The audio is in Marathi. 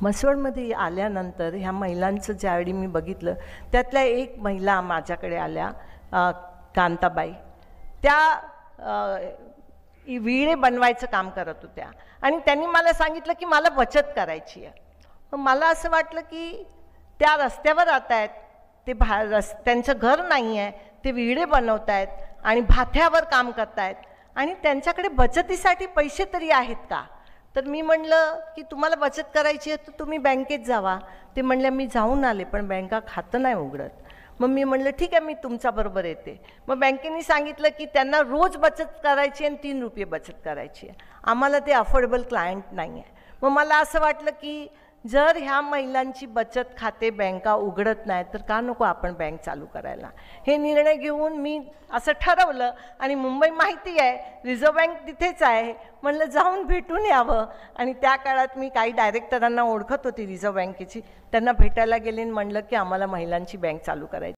म्हसवडमध्ये आल्यानंतर ह्या महिलांचं ज्यावेळी मी बघितलं, त्यातल्या एक महिला माझ्याकडे आल्या, कांताबाई. त्या विळे बनवायचं काम करत होत्या आणि त्यांनी मला सांगितलं की मला बचत करायची आहे. मला असं वाटलं की त्या रस्त्यावर राहत आहेत, ते त्यांचं घर नाही आहे, ते विळे बनवत आहेत आणि भाथ्यावर काम करत आहेत आणि त्यांच्याकडे बचतीसाठी पैसे तरी आहेत का. तर मी म्हणलं की तुम्हाला बचत करायची आहे तर तुम्ही बँकेत जावा. ते म्हणले मी जाऊन आले पण बँका खातं नाही उघडत. मग मी म्हणलं ठीक आहे, मी तुमच्याबरोबर येते. मग बँकेने सांगितलं की त्यांना रोज बचत करायची आणि 3 रुपये बचत करायची आहे. आम्हाला ते अफोर्डेबल क्लायंट नाही आहे. मग मला असं वाटलं की जर ह्या महिलांची बचत खाते बँका उघडत नाही तर का नको आपण बँक चालू करायला. हे निर्णय घेऊन मी असं ठरवलं आणि मुंबई माहिती आहे, रिझर्व्ह बँक तिथेच आहे, म्हणलं जाऊन भेटून यावं. आणि त्या काळात मी काही डायरेक्टरांना ओळखत होती रिझर्व्ह बँकेची, त्यांना भेटायला गेले आणि म्हणलं की आम्हाला महिलांची बँक चालू करायची.